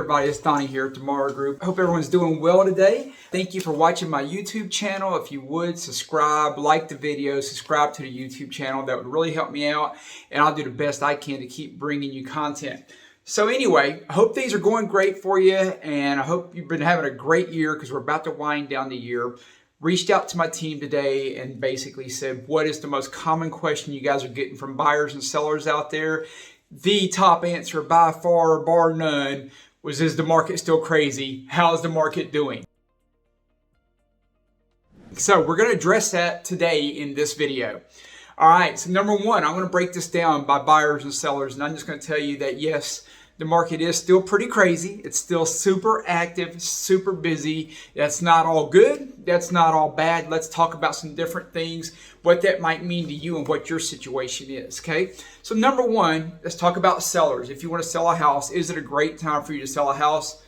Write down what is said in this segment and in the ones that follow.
everybody, it's Donnie here at Tomorrow Group. I hope everyone's doing well today. Thank you for watching my YouTube channel. If you would, subscribe, like the video, subscribe to the YouTube channel. That would really help me out, and I'll do the best I can to keep bringing you content. So anyway, I hope things are going great for you, and I hope you've been having a great year because we're about to wind down the year. Reached out to my team today and basically said, what is the most common question you guys are getting from buyers and sellers out there? The top answer by far, bar none, was, is the market still crazy? How's the market doing? So we're going to address that today in this video. All right, so number one, I'm going to break this down by buyers and sellers, and I'm just going to tell you that yes, the market is still pretty crazy. It's still super active, super busy. That's not all good. That's not all bad. Let's talk about some different things, what that might mean to you and what your situation is, okay? So number one, let's talk about sellers. If you want to sell a house, is it a great time for you to sell a house?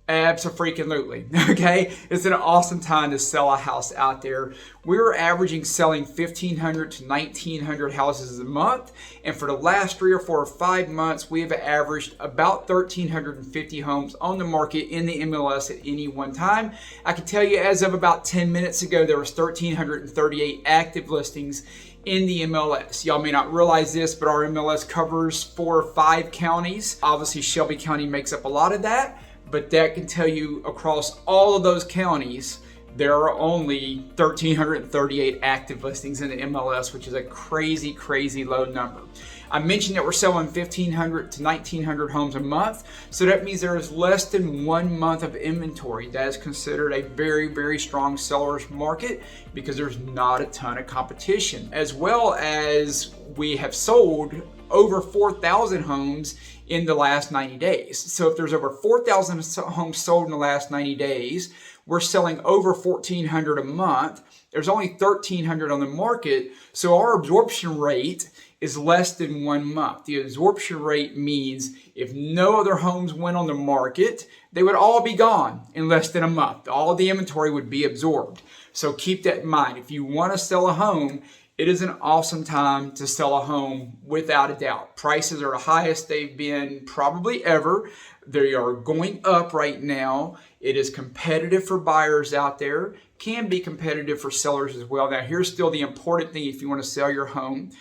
Abso-freaking-lutely, okay? It's an awesome time to sell a house out there. We're averaging selling 1,500 to 1,900 houses a month, and for the last 3 or 4 or 5 months, we have averaged about 1,350 homes on the market in the MLS at any one time. I can tell you, as of about 10 minutes ago, there was 1,338 active listings in the MLS. Y'all may not realize this, but our MLS covers 4 or 5 counties. Obviously, Shelby County makes up a lot of that. But that can tell you across all of those counties, there are only 1,338 active listings in the MLS, which is a crazy, crazy low number. I mentioned that we're selling 1,500 to 1,900 homes a month. So that means there is less than 1 month of inventory. That is considered a very, very strong seller's market because there's not a ton of competition. As well as we have sold over 4,000 homes in the last 90 days. So if there's over 4,000 homes sold in the last 90 days, we're selling over 1,400 a month. There's only 1,300 on the market. So our absorption rate is less than 1 month. The absorption rate means if no other homes went on the market, they would all be gone in less than a month. All the inventory would be absorbed. So keep that in mind. If you want to sell a home, it is an awesome time to sell a home without a doubt. Prices are the highest they've been probably ever. They are going up right now. It is competitive for buyers out there. Can be competitive for sellers as well. Now, here's still the important thing if you want to sell your home.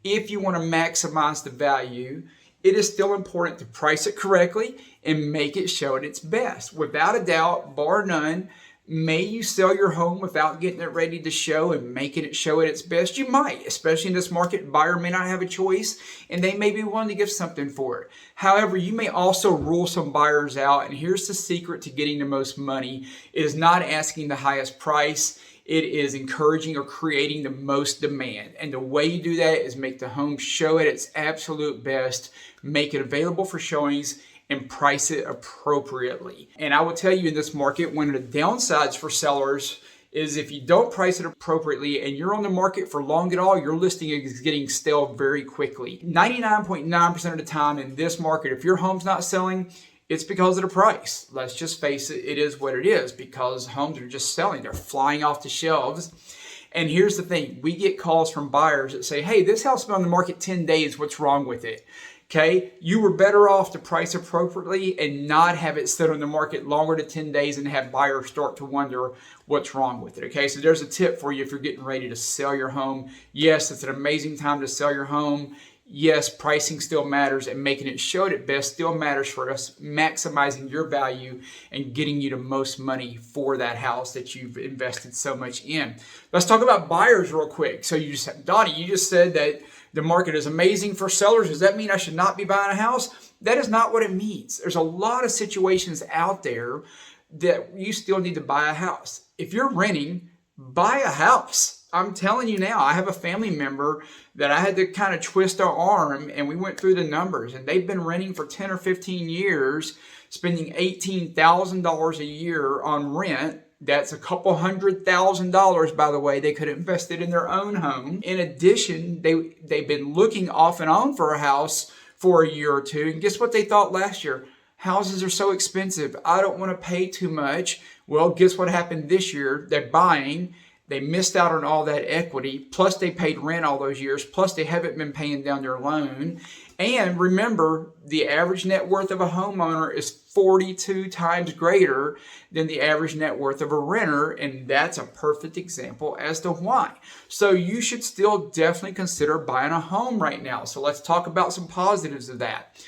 If you want to maximize the value, it is still important to price it correctly and make it show at its best. Without a doubt, bar none, may you sell your home without getting it ready to show and making it show at its best? You might, especially in this market. Buyer may not have a choice and they may be willing to give something for it. However, you may also rule some buyers out, and here's the secret to getting the most money. It is not asking the highest price. It is encouraging or creating the most demand. And the way you do that is make the home show at its absolute best, make it available for showings, and price it appropriately. And I will tell you, in this market, one of the downsides for sellers is if you don't price it appropriately and you're on the market for long at all, your listing is getting stale very quickly. 99.9% of the time in this market, if your home's not selling, it's because of the price. Let's just face it, it is what it is, because homes are just selling. They're flying off the shelves. And here's the thing, we get calls from buyers that say, hey, this house has been on the market 10 days, what's wrong with it? Okay, you were better off to price appropriately and not have it sit on the market longer than 10 days and have buyers start to wonder what's wrong with it. Okay, so there's a tip for you if you're getting ready to sell your home. Yes, it's an amazing time to sell your home. Yes, pricing still matters, and making it show at its best still matters for us maximizing your value and getting you the most money for that house that you've invested so much in. Let's talk about buyers real quick. So Donnie, you just said that the market is amazing for sellers. Does that mean I should not be buying a house? That is not what it means. There's a lot of situations out there that you still need to buy a house. If you're renting, buy a house. I'm telling you now, I have a family member that I had to kind of twist their arm, and we went through the numbers, and they've been renting for 10 or 15 years, spending $18,000 a year on rent. That's a couple $100,000, by the way, they could have invested in their own home. In addition, they've been looking off and on for a house for a year or two. And guess what they thought last year? Houses are so expensive. I don't want to pay too much. Well, guess what happened this year? They're buying. They missed out on all that equity. Plus, they paid rent all those years. Plus, they haven't been paying down their loan. And remember, the average net worth of a homeowner is 42 times greater than the average net worth of a renter, and that's a perfect example as to why. So you should still definitely consider buying a home right now. So let's talk about some positives of that.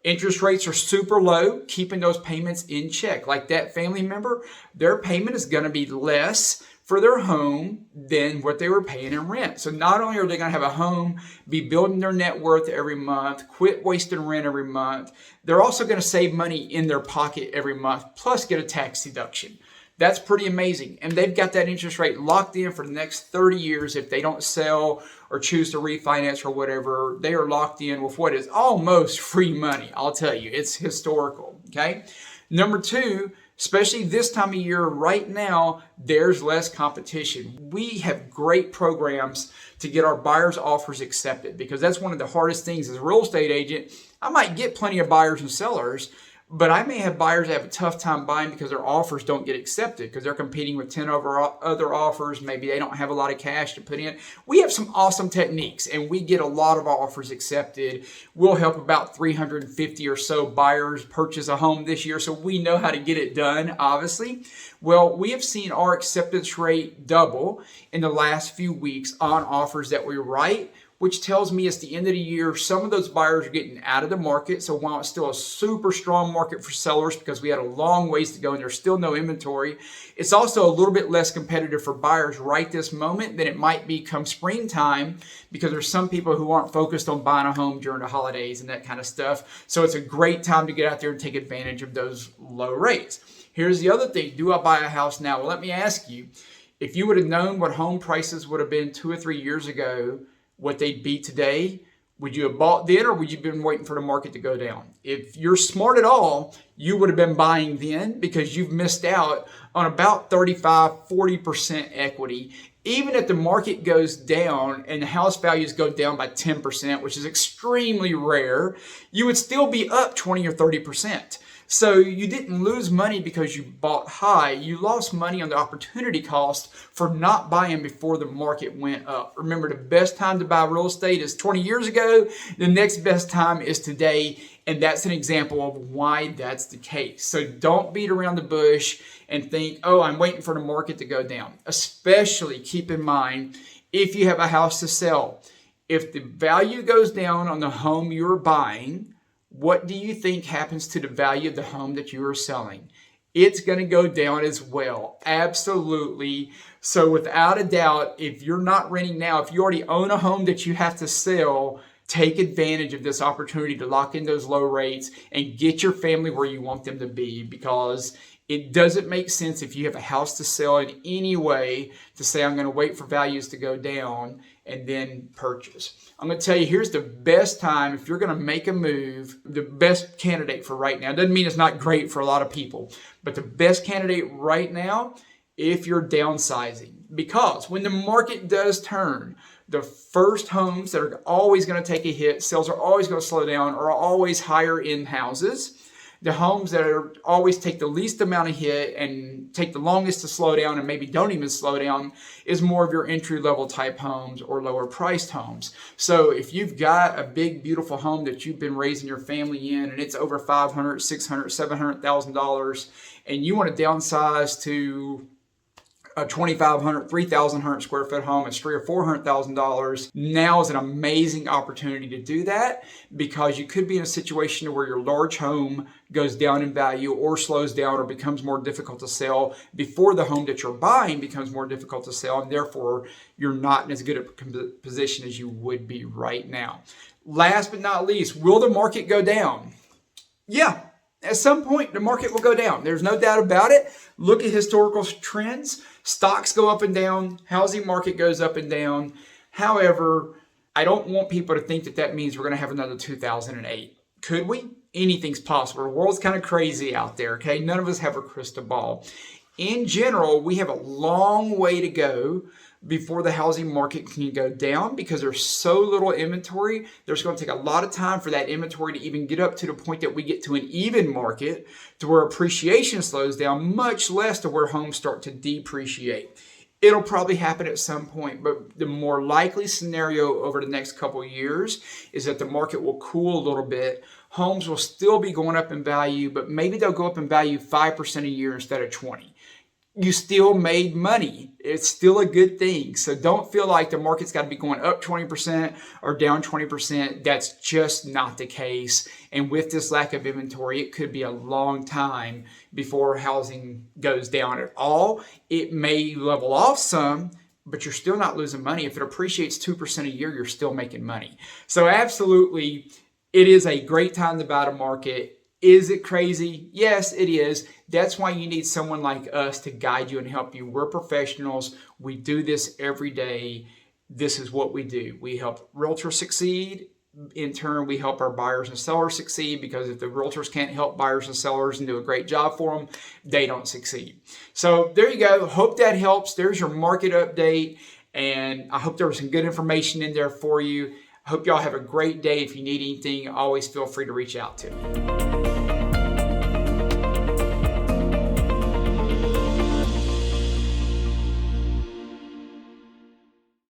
Interest rates are super low, keeping those payments in check. Like that family member, their payment is going to be less for their home than what they were paying in rent. So not only are they going to have a home, be building their net worth every month, quit wasting rent every month, they're also going to save money in their pocket every month, plus get a tax deduction. That's pretty amazing. And they've got that interest rate locked in for the next 30 years. If they don't sell or choose to refinance or whatever, they are locked in with what is almost free money. I'll tell you, it's historical, okay? Number two, especially this time of year right now, there's less competition. We have great programs to get our buyers' offers accepted, because that's one of the hardest things as a real estate agent. I might get plenty of buyers and sellers, but I may have buyers that have a tough time buying because their offers don't get accepted because they're competing with 10 other offers. Maybe they don't have a lot of cash to put in. We have some awesome techniques, and we get a lot of our offers accepted. We'll help about 350 or so buyers purchase a home this year, so we know how to get it done, obviously. Well, we have seen our acceptance rate double in the last few weeks on offers that we write, which tells me it's the end of the year. Some of those buyers are getting out of the market. So while it's still a super strong market for sellers because we had a long ways to go and there's still no inventory, it's also a little bit less competitive for buyers right this moment than it might be come springtime, because there's some people who aren't focused on buying a home during the holidays and that kind of stuff. So it's a great time to get out there and take advantage of those low rates. Here's the other thing. Do I buy a house now? Well, let me ask you, if you would have known what home prices would have been 2 or 3 years ago, what they'd be today, would you have bought then, or would you have been waiting for the market to go down? If you're smart at all, you would have been buying then, because you've missed out on about 35-40% equity. Even if the market goes down and the house values go down by 10%, which is extremely rare, you would still be up 20 or 30%. So you didn't lose money because you bought high. You lost money on the opportunity cost for not buying before the market went up. Remember, the best time to buy real estate is 20 years ago. The next best time is today. And that's an example of why that's the case. So don't beat around the bush and think, oh, I'm waiting for the market to go down. Especially keep in mind, if you have a house to sell, if the value goes down on the home you're buying, what do you think happens to the value of the home that you are selling? It's going to go down as well. Absolutely. So without a doubt, if you're not renting now, if you already own a home that you have to sell, take advantage of this opportunity to lock in those low rates and get your family where you want them to be, because it doesn't make sense if you have a house to sell in any way to say, I'm going to wait for values to go down and then purchase. I'm going to tell you, here's the best time if you're going to make a move, the best candidate for right now. It doesn't mean it's not great for a lot of people, but the best candidate right now, if you're downsizing. Because when the market does turn, the first homes that are always going to take a hit, sales are always going to slow down, are always higher end houses. The homes that are always take the least amount of hit and take the longest to slow down and maybe don't even slow down is more of your entry-level type homes or lower priced homes. So if you've got a big, beautiful home that you've been raising your family in and it's over $500,000, $600,000, $700,000 and you want to downsize to a 2,500, 3,100 square foot home, it's $300,000 or $400,000. Now is an amazing opportunity to do that, because you could be in a situation where your large home goes down in value or slows down or becomes more difficult to sell before the home that you're buying becomes more difficult to sell, and therefore you're not in as good a position as you would be right now. Last but not least, will the market go down? Yeah. At some point, the market will go down. There's no doubt about it. Look at historical trends. Stocks go up and down. Housing market goes up and down. However, I don't want people to think that that means we're going to have another 2008. Could we? Anything's possible. The world's kind of crazy out there, okay? None of us have a crystal ball. In general, we have a long way to go before the housing market can go down, because there's so little inventory. There's going to take a lot of time for that inventory to even get up to the point that we get to an even market, to where appreciation slows down, much less to where homes start to depreciate. It'll probably happen at some point, but the more likely scenario over the next couple of years is that the market will cool a little bit. Homes will still be going up in value, but maybe they'll go up in value 5% a year instead of 20. You still made money. It's still a good thing. So don't feel like the market's got to be going up 20% or down 20%. That's just not the case. And with this lack of inventory, it could be a long time before housing goes down at all. It may level off some, but you're still not losing money. If it appreciates 2% a year, you're still making money. So absolutely, it is a great time to buy the market. Is it crazy? Yes, it is. That's why you need someone like us to guide you and help you. We're professionals. We do this every day. This is what we do. We help realtors succeed. In turn, we help our buyers and sellers succeed, because if the realtors can't help buyers and sellers and do a great job for them, they don't succeed. So there you go. Hope that helps. There's your market update. And I hope there was some good information in there for you. I hope y'all have a great day. If you need anything, always feel free to reach out to me.